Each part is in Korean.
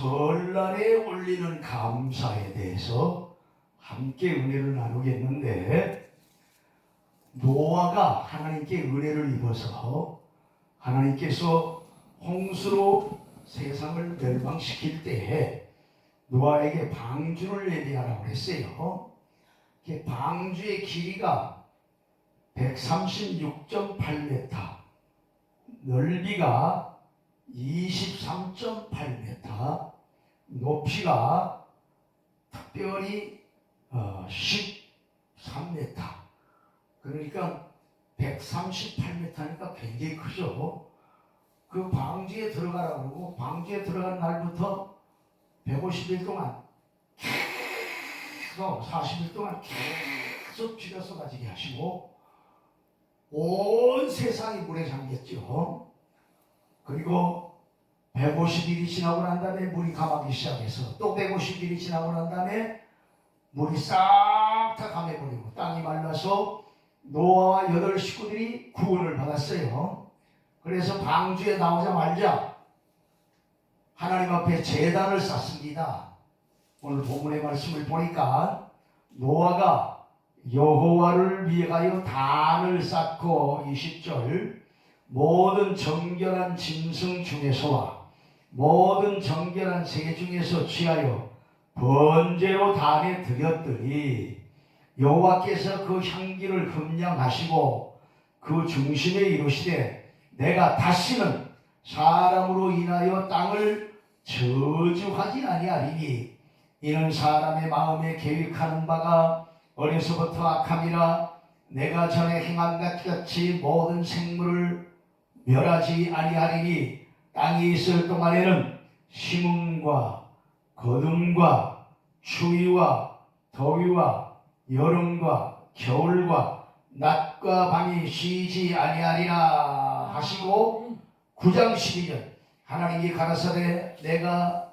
설날에 올리는 감사에 대해서 함께 은혜를 나누겠는데, 노아가 하나님께 은혜를 입어서 하나님께서 홍수로 세상을 멸망시킬 때에 노아에게 방주를 예비하라고 했어요. 방주의 길이가 136.8m, 넓이가 23.8m, 높이가 특별히 13m. 그러니까 138m니까 굉장히 크죠. 그 방주에 들어가라고 그러고, 방주에 들어간 날부터 150일 동안 계속 40일 동안 계속 비가 쏟아지게 하시고 온 세상이 물에 잠겼죠. 그리고 150일이 지나고 난 다음에 물이 감하기 시작해서 또 150일이 지나고 난 다음에 물이 싹 다 감해버리고 땅이 말라서 노아와 8 식구들이 구원을 받았어요. 그래서 방주에 나오자마자 하나님 앞에 제단을 쌓습니다. 오늘 본문의 말씀을 보니까 노아가 여호와를 위하여 단을 쌓고 20절 모든 정결한 짐승 중에서와 모든 정결한 새 중에서 취하여 번제로 단에 드렸더니 여호와께서 그 향기를 흠량하시고 그 중심에 이르시되 내가 다시는 사람으로 인하여 땅을 저주하지 아니하리니 이는 사람의 마음에 계획하는 바가 어려서부터 악함이라 내가 전에 행한 것 같이 모든 생물을 멸하지 아니하리니 땅이 있을 동안에는 심음과 거둠과 추위와 더위와 여름과 겨울과 낮과 밤이 쉬지 아니하리라 하시고 9장 12절 하나님이 가라사대 내가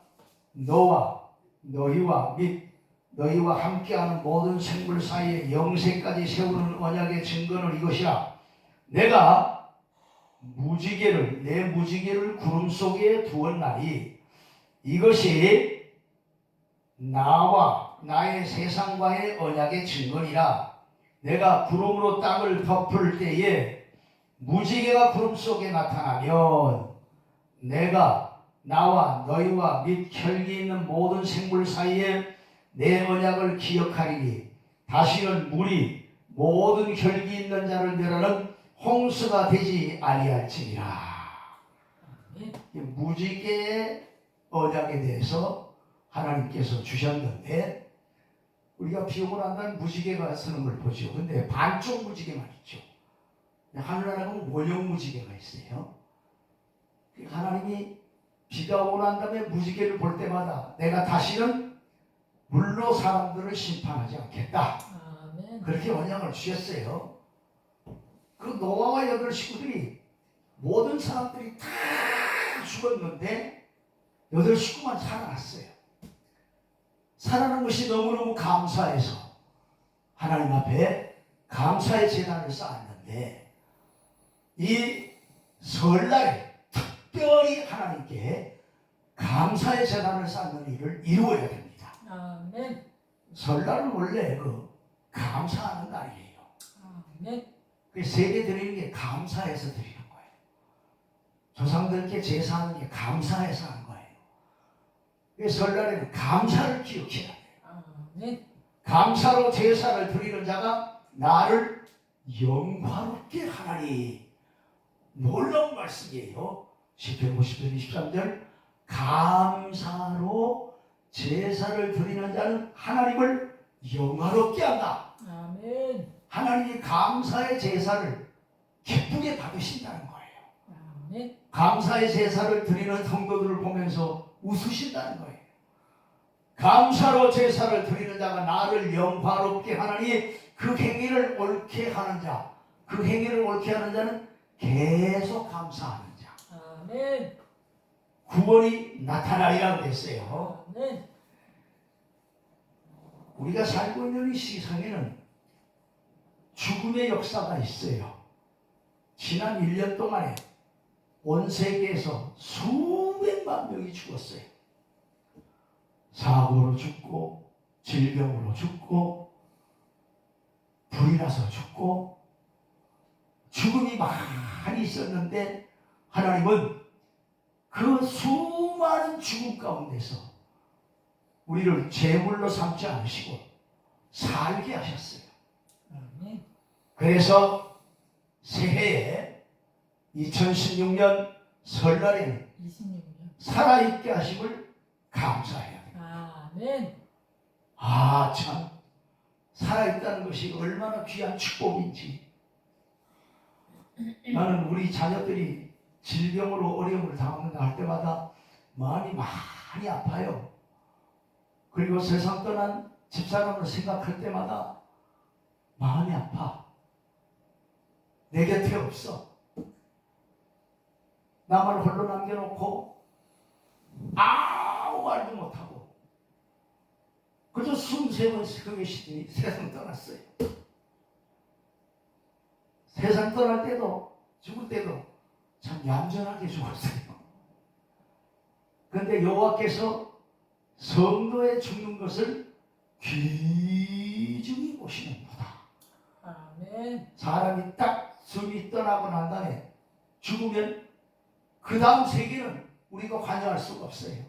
너와 너희와 및 너희와 함께하는 모든 생물 사이에 영생까지 세우는 언약의 증거는 이것이라 내가 내 무지개를 구름 속에 두었나니 이것이 나와 나의 세상과의 언약의 증거니라. 내가 구름으로 땅을 덮을 때에 무지개가 구름 속에 나타나면 내가 나와 너희와 및 혈기 있는 모든 생물 사이에 내 언약을 기억하리니 다시는 물이 모든 혈기 있는 자를 멸하는 홍수가 되지 아니할지니라. 무지개의 언약에 대해서 하나님께서 주셨는데 우리가 비 오고 난 다음에 무지개가 서는 걸 보죠. 근데 반쪽 무지개만 있죠. 하늘나라 보면 원형 무지개가 있어요. 하나님이 비가 오고 난 다음에 무지개를 볼 때마다 내가 다시는 물로 사람들을 심판하지 않겠다. 아멘. 그렇게 언약을 주셨어요. 그 노아와 8 식구들이 모든 사람들이 다 죽었는데 8 식구만 살아났어요. 살아난 것이 너무너무 감사해서 하나님 앞에 감사의 제단을 쌓았는데 이 설날에 특별히 하나님께 감사의 제단을 쌓는 일을 이루어야 됩니다. 아멘. 설날은 원래 감사하는 날이에요. 아멘. 세계 드리는 게 감사해서 드리는 거예요. 조상들께 제사하는 게 감사해서 하는 거예요. 설날에는 감사를 기억해야 돼요. 아멘. 감사로 제사를 드리는 자가 나를 영화롭게 하나니. 놀라운 말씀이에요. 시편 50편 23절 감사로 제사를 드리는 자는 하나님을 영화롭게 한다. 아멘. 하나님이 감사의 제사를 기쁘게 받으신다는 거예요. 아멘. 감사의 제사를 드리는 성도들을 보면서 웃으신다는 거예요. 감사로 제사를 드리는 자가 나를 영화롭게 하나니 그 행위를 옳게 하는 자, 그 행위를 옳게 하는 자는 계속 감사하는 자. 아멘. 구원이 나타나리라고 했어요. 아멘. 우리가 살고 있는 이 세상에는 죽음의 역사가 있어요. 지난 1년 동안에 온 세계에서 수백만 명이 죽었어요. 사고로 죽고 질병으로 죽고 불이 나서 죽고 죽음이 많이 있었는데 하나님은 그 수많은 죽음 가운데서 우리를 제물로 삼지 않으시고 살게 하셨어요. 그래서 새해에 2016년 설날에는 살아있게 하심을 감사해야 돼요. 아멘. 아, 참 살아있다는 것이 얼마나 귀한 축복인지. 나는 우리 자녀들이 질병으로 어려움을 당한다 할 때마다 마음이 많이 아파요. 그리고 세상 떠난 집사람을 생각할 때마다 마음이 아파. 내 곁에 없어. 나만 홀로 남겨놓고 아무 말도 못하고 그저 숨3번 크게 쉬더니 세상 떠났어요. 세상 떠날 때도 죽을 때도 참 얌전하게 죽었어요. 그런데 여호와께서 성도의 죽는 것을 귀중히 보시는구나. 아멘. 사람이 딱 숨이 떠나고 난 다음에 죽으면 그 다음 세계는 우리가 관여할 수가 없어요.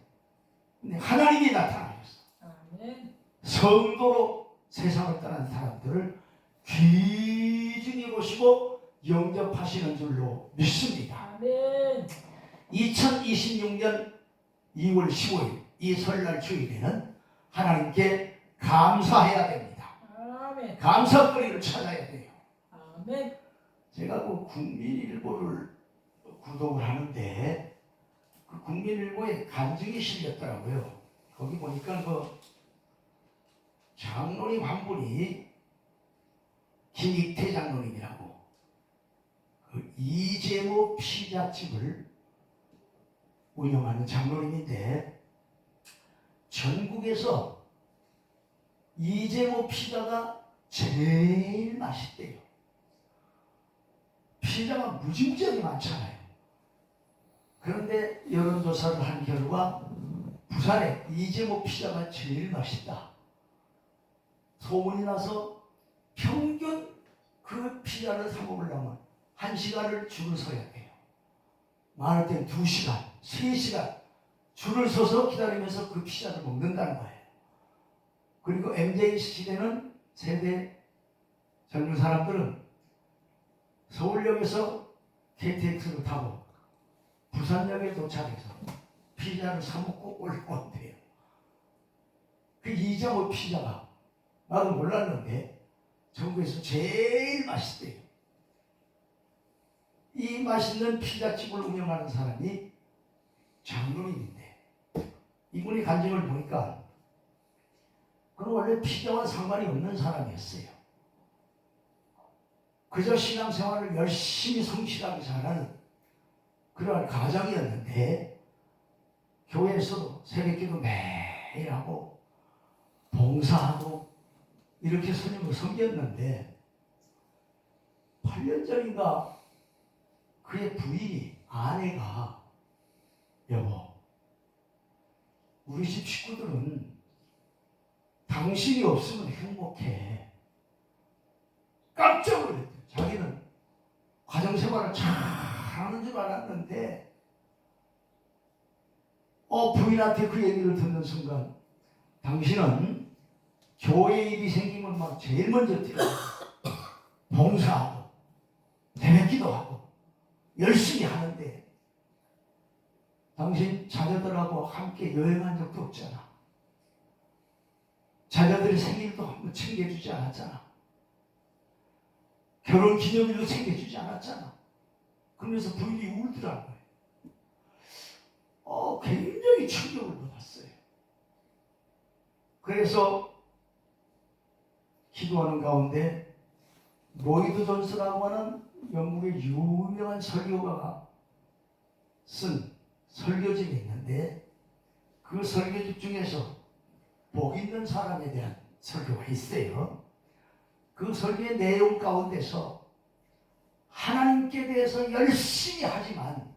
근데 하나님이 나타나셨어. 아멘. 성도로 세상을 떠난 사람들을 귀중히 보시고 영접하시는 줄로 믿습니다. 아멘. 2026년 2월 15일 이 설날 주일에는 하나님께 감사해야 됩니다. 아멘. 감사거리를 찾아야 돼요. 아멘. 제가 그 국민일보를 구독을 하는데 그 국민일보에 간증이 실렸더라고요. 거기 보니까 그 장로님 한 분이 김익태 장로님이라고 그 이재모 피자집을 운영하는 장로님인데 전국에서 이재모 피자가 제일 맛있대요. 피자가 무지무지하게 많잖아요. 그런데 여론조사를 한 결과 부산에 이재모 피자가 제일 맛있다 소문이 나서 평균 그 피자를 사 먹으려면 1시간을 줄을 서야 돼요. 많을 땐 2시간, 3시간 줄을 서서 기다리면서 그 피자를 먹는다는 거예요. 그리고 MZ 시대는 세대 젊은 사람들은 서울역에서 KTX를 타고 부산역에 도착해서 피자를 사 먹고 올라온대요. 그 이재모 피자가 나도 몰랐는데 전국에서 제일 맛있대요. 이 맛있는 피자집을 운영하는 사람이 장로님인데 이분이 간증을 보니까 그는 원래 피자와 상관이 없는 사람이었어요. 그저 신앙생활을 열심히 성실하게 잘하는 그러한 가정이었는데 교회에서도 새벽기도 매일 하고 봉사하고 이렇게 스님을 섬겼는데 8년 전인가 그의 부인이 아내가 여보 우리 집 식구들은 당신이 없으면 행복해. 깜짝 놀랐대요. 자기는 가정생활을 잘하는 줄 알았는데 부인한테 그 얘기를 듣는 순간 당신은 교회 일이 생기면 막 제일 먼저 뛰어 봉사하고 대면기도 하고 열심히 하는데 당신 자녀들하고 함께 여행한 적도 없잖아. 자녀들의 생일도 한번 챙겨주지 않았잖아. 결혼 기념일도 챙겨주지 않았잖아. 그러면서 부인이 울더라고요. 굉장히 충격을 받았어요. 그래서 기도하는 가운데 로이드 존스라고 하는 영국의 유명한 설교가가 쓴 설교집이 있는데 그 설교집 중에서 복 있는 사람에 대한 설교가 있어요. 그 설교의 내용 가운데서 하나님께 대해서 열심히 하지만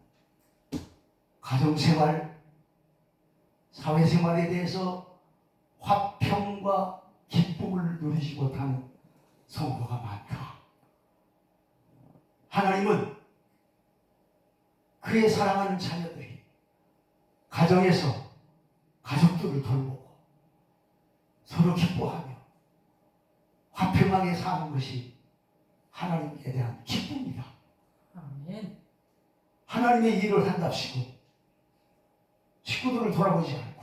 가정생활, 사회생활에 대해서 화평과 기쁨을 누리지 못하는 성도가 많다. 하나님은 그의 사랑하는 자녀들이 가정에서 가족들을 돌보고 서로 기뻐하며 화평하게 사는 것이 하나님께 대한 기쁨이다. 아멘. 하나님의 일을 한답시고 식구들을 돌아보지 않고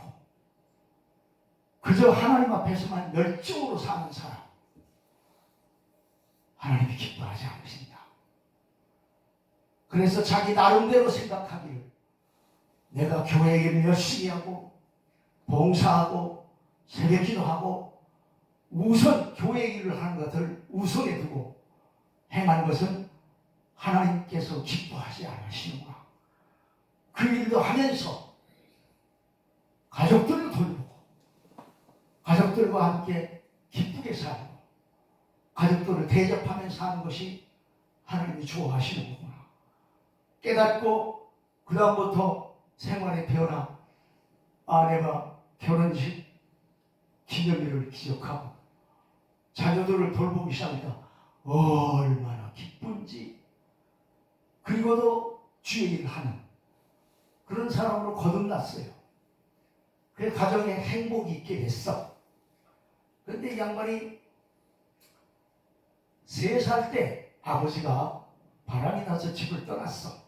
그저 하나님 앞에서만 열정으로 사는 사람, 하나님이 기뻐하지 않으신다. 그래서 자기 나름대로 생각하기를 내가 교회 일을 열심히 하고 봉사하고 새벽기도하고 우선 교회 일을 하는 것을 우선에 두고 행한 것은 하나님께서 기뻐하지 않으시는구나. 그 일도 하면서 가족들을 돌보고 가족들과 함께 기쁘게 살고 가족들을 대접하면서 사는 것이 하나님이 좋아하시는 거구나. 깨닫고 그 다음부터 생활의 변화, 아내가 결혼식 기념일을 기억하고 자녀들을 돌보기 시작하니까 얼마나 기쁜지. 그리고도 주의 일을 하는 그런 사람으로 거듭났어요. 그 가정에 행복이 있게 됐어. 그런데 이 양반이 3살 때 아버지가 바람이 나서 집을 떠났어.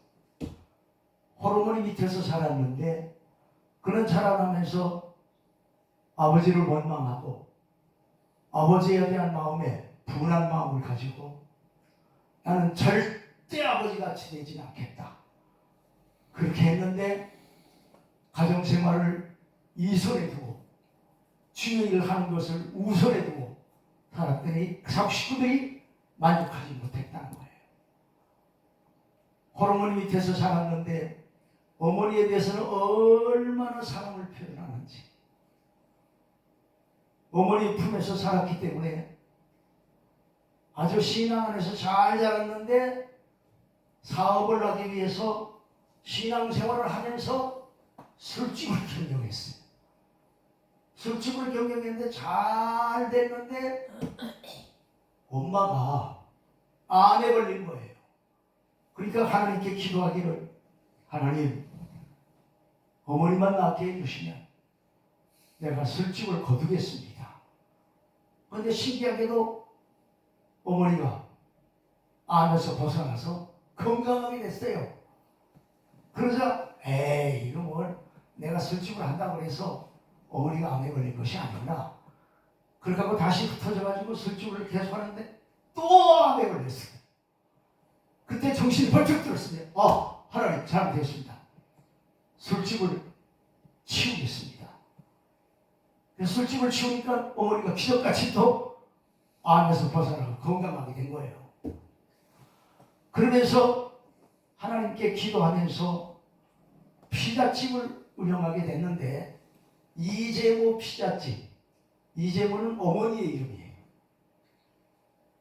호르몬이 밑에서 자랐는데 그는 자라나면서 아버지를 원망하고 아버지에 대한 마음에 분한 마음을 가지고 나는 절대 아버지같이 되지는 않겠다. 그렇게 했는데 가정생활을 이선에 두고 주의 일을 하는 것을 우선에 두고 살았더니 식구들이 만족하지 못했다는 거예요. 호르몬이 밑에서 자랐는데 어머니에 대해서는 얼마나 사랑을 표현하는지, 어머니 품에서 살았기 때문에 아주 신앙 안에서 잘 자랐는데 사업을 하기 위해서 신앙생활을 하면서 술집을 경영했어요. 술집을 경영했는데 잘 됐는데 엄마가 암에 걸린 거예요. 그러니까 하나님께 기도하기를 하나님 어머니만 낫게 해주시면 내가 술집을 거두겠습니다. 그런데 신기하게도 어머니가 암에서 벗어나서 건강하게 됐어요. 그러자 에이 이거 뭘 내가 술집을 한다고 해서 어머니가 암에 걸린 것이 아니구나. 그렇게 하고 다시 흩어져가지고 술집을 계속 하는데 또 암에 걸렸어요. 그때 정신이 벌쩍 들었습니다. 하나님 잘못했습니다. 술집을 치우겠습니다. 술집을 치우니까 어머니가 기적같이 또 암에서 벗어나고 건강하게 된 거예요. 그러면서 하나님께 기도하면서 피자집을 운영하게 됐는데 이재모 피자집, 이재모는 어머니의 이름이에요.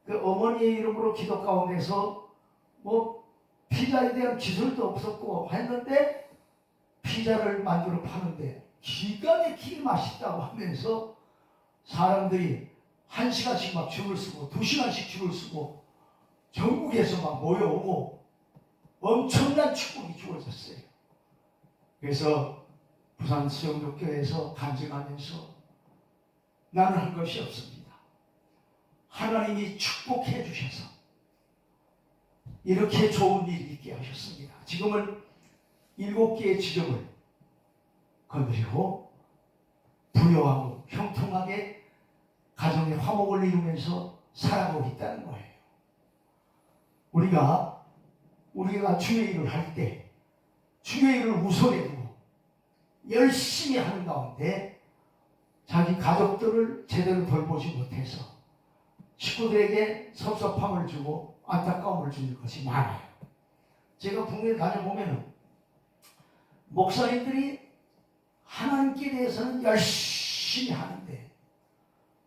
그 어머니의 이름으로 기도 가운데서 피자에 대한 기술도 없었고 했는데 피자를 만들어 파는데 기가 막히게 맛있다고 하면서 사람들이 1시간씩 막 줄을 서고 2시간씩 줄을 서고 전국에서 막 모여오고 엄청난 축복이 주어졌어요. 그래서 부산 수영독교회에서 간증하면서 나는 한 것이 없습니다. 하나님이 축복해 주셔서 이렇게 좋은 일이 있게 하셨습니다. 지금은 7개의 지점을 건드리고 부유하고 형통하게 가정의 화목을 이루면서 살아가고 있다는 거예요. 우리가 주의 일을 할 때 주의 일을 우선에 두고 열심히 하는 가운데 자기 가족들을 제대로 돌보지 못해서 식구들에게 섭섭함을 주고 안타까움을 주는 것이 많아요. 제가 북미에 다녀보면 목사님들이 하나님께 대해서는 열심히 하는데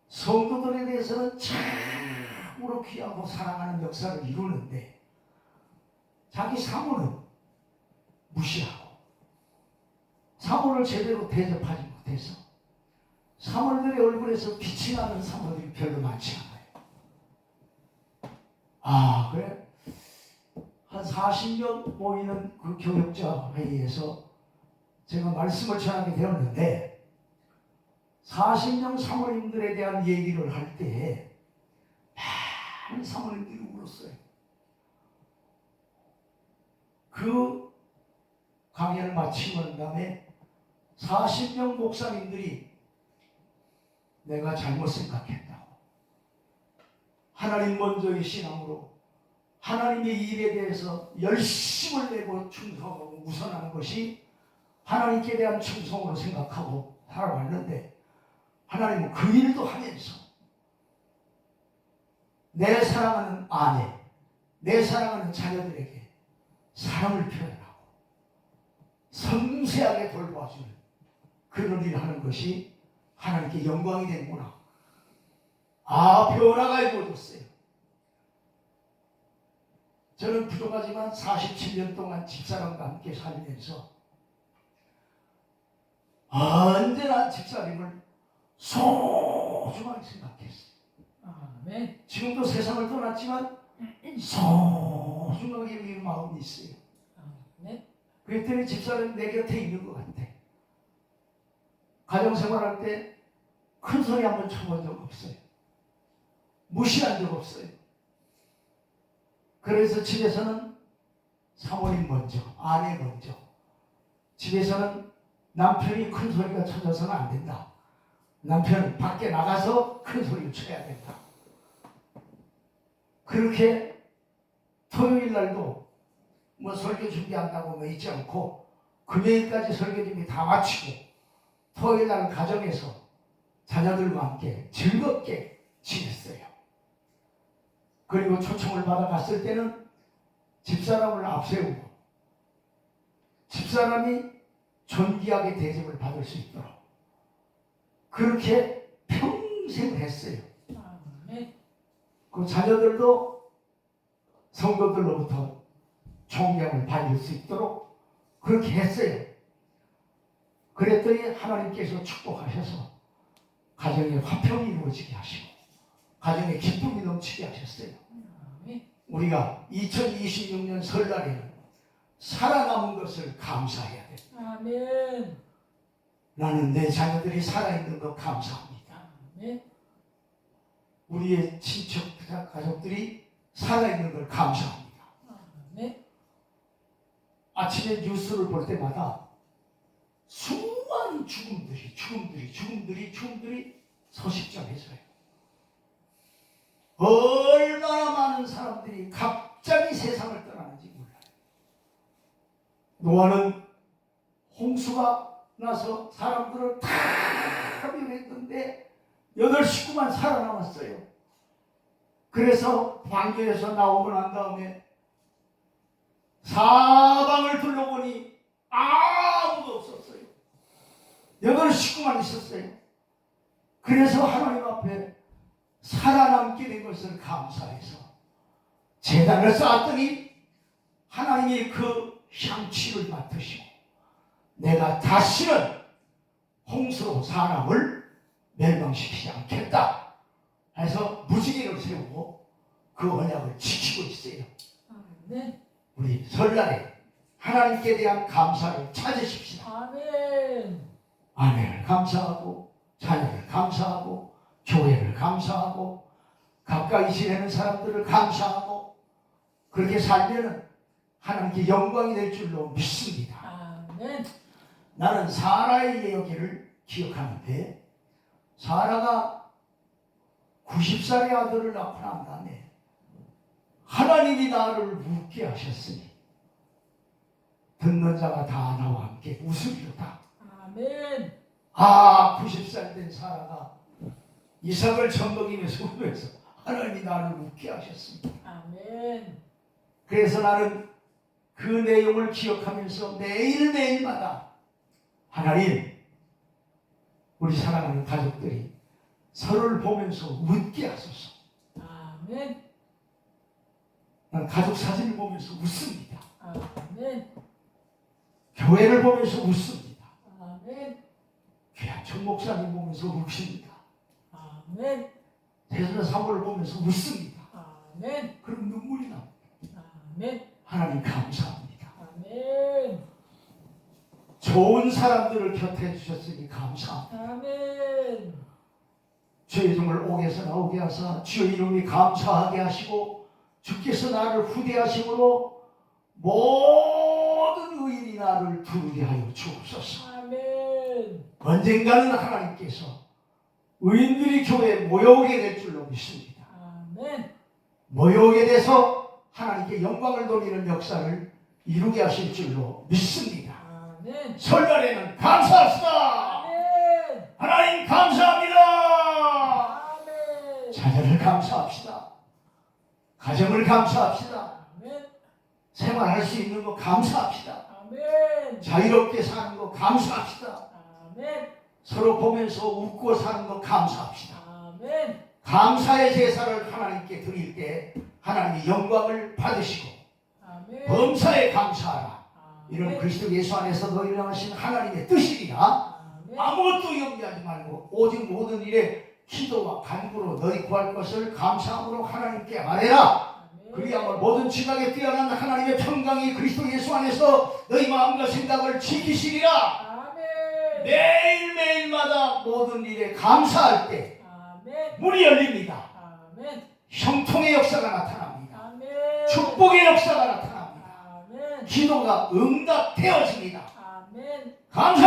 성도들에 대해서는 참으로 귀하고 사랑하는 역사를 이루는데 자기 사모는 무시하고 사모를 제대로 대접하지 못해서 사모들의 얼굴에서 빛이 나는 사모들이 별로 많지 않아요. 아, 그래? 한 40명 모이는 그 교역자 회의에서 제가 말씀을 전하게 되었는데 40명 사모님들에 대한 얘기를 할 때에 많은 사모님들이 울었어요. 그 강연을 마치고 난 다음에 40명 목사님들이 내가 잘못 생각했다고, 하나님 먼저의 신앙으로 하나님의 일에 대해서 열심을 내고 충성하고 우선하는 것이 하나님께 대한 충성으로 생각하고 살아왔는데 하나님은 그 일도 하면서 내 사랑하는 아내, 내 사랑하는 자녀들에게 사랑을 표현하고 섬세하게 돌봐주는 그런 일을 하는 것이 하나님께 영광이 되는구나. 아, 변화가 이루어졌어요. 저는 부족하지만 47년 동안 집사람과 함께 살면서 언제나 집사님을 소중하게 생각했어요. 아멘. 지금도 세상을 떠났지만 소중하게 여기는 마음이 있어요. 아멘. 그랬더니 집사님 내 곁에 있는 것 같아. 가정생활할 때 큰 소리 한번 쳐본 적 없어요. 무시한 적 없어요. 그래서 집에서는 사모님 먼저, 아내 먼저. 집에서는 남편이 큰 소리가 쳐져서는 안 된다. 남편은 밖에 나가서 큰 소리를 쳐야 된다. 그렇게 토요일 날도 뭐 설교 준비한다고 뭐 있지 않고 금요일까지 설교 준비 다 마치고 토요일 날 가정에서 자녀들과 함께 즐겁게 지냈어요. 그리고 초청을 받아갔을 때는 집사람을 앞세우고 집사람이 존귀하게 대접을 받을 수 있도록 그렇게 평생 했어요. 아멘. 그 자녀들도 성도들로부터 존경을 받을 수 있도록 그렇게 했어요. 그랬더니 하나님께서 축복하셔서 가정에 화평이 이루어지게 하시고 가정에 기쁨이 넘치게 하셨어요. 아멘. 우리가 2026년 설날에는 살아남은 것을 감사해야 돼. 아멘. 나는 내 자녀들이 살아있는 것 감사합니다. 아멘. 우리의 친척 가족들이 살아있는 걸 감사합니다. 아멘. 아침에 뉴스를 볼 때마다 수많은 죽음들이 소식 전해져요. 얼마나 많은 사람들이 갑자기 세상을 떠나는지 몰라요. 노아는 홍수가 나서 사람들을 다 멸했는데 8식구만 살아남았어요. 그래서 방주에서 나오고 난 다음에 사방을 둘러보니 아무도 없었어요. 8식구만 있었어요. 그래서 하나님 앞에 살아남게 된 것을 감사해서 제단을 쌓았더니 하나님이 그 향취를 맡으시고 내가 다시는 홍수로 사람을 멸망시키지 않겠다 해서 무지개를 세우고 그 언약을 지키고 있어요. 아멘. 우리 설날에 하나님께 대한 감사를 찾으십시다. 아멘. 아내를 감사하고 자녀를 감사하고 교회를 감사하고 가까이 지내는 사람들을 감사하고 그렇게 살면 하나님께 영광이 될 줄로 믿습니다. 아멘. 나는 사라의 이야기를 기억하는데 사라가 90살의 아들을 낳고 난 다음에 하나님이 나를 웃게 하셨으니 듣는 자가 다 나와 함께 웃으리로다. 아멘. 90살 된 사라가 이삭을 젖먹이면서 울면서 하나님이 나를 웃게 하셨습니다. 아멘. 그래서 나는 그 내용을 기억하면서 매일매일마다 하나님, 우리 사랑하는 가족들이 서로를 보면서 웃게 하소서. 아멘. 난 가족 사진을 보면서 웃습니다. 아멘. 교회를 보면서 웃습니다. 아멘. 귀한 정 목사님 보면서 우십니다. 아멘. 대선 사모를 보면서 웃습니다. 아멘. 그럼 눈물이 납니다. 아멘. 하나님 감사합니다. 아멘. 좋은 사람들을 곁에 주셨으니 감사합니다. 아멘. 주의 이름을 옥에서 나오게 하사 주의 이름이 감사하게 하시고 주께서 나를 후대하심으로 모든 의인이 나를 부르게 하여 주옵소서. 아멘. 언젠가는 하나님께서 의인들이 교회에 모여오게 될 줄로 믿습니다. 아멘. 모여오게 돼서 하나님께 영광을 돌리는 역사를 이루게 하실 줄로 믿습니다. 아멘. 설날에는 감사합시다. 아멘. 하나님 감사합니다. 아멘. 자녀를 감사합시다. 가정을 감사합시다. 아멘. 생활할 수 있는 거 감사합시다. 아멘. 자유롭게 사는 거 감사합시다. 아멘. 서로 보면서 웃고 사는 거 감사합시다. 아멘. 감사의 제사를 하나님께 드릴 때 하나님이 영광을 받으시고 아멘. 범사에 감사하라. 이런 아멘. 그리스도 예수 안에서 너희를 향하신 하나님의 뜻이니라. 아멘. 아무것도 염려하지 말고 오직 모든 일에 기도와 간구로 너희 구할 것을 감사함으로 하나님께 말해라. 그리하면 모든 지각에 뛰어난 하나님의 평강이 그리스도 예수 안에서 너희 마음과 생각을 지키시리라. 아멘. 매일매일마다 모든 일에 감사할 때 아멘. 문이 열립니다. 아멘. 형통의 역사가 나타납니다. 아멘. 축복의 역사가 나타납니다. 아멘. 기도가 응답되어집니다. 아멘. 감사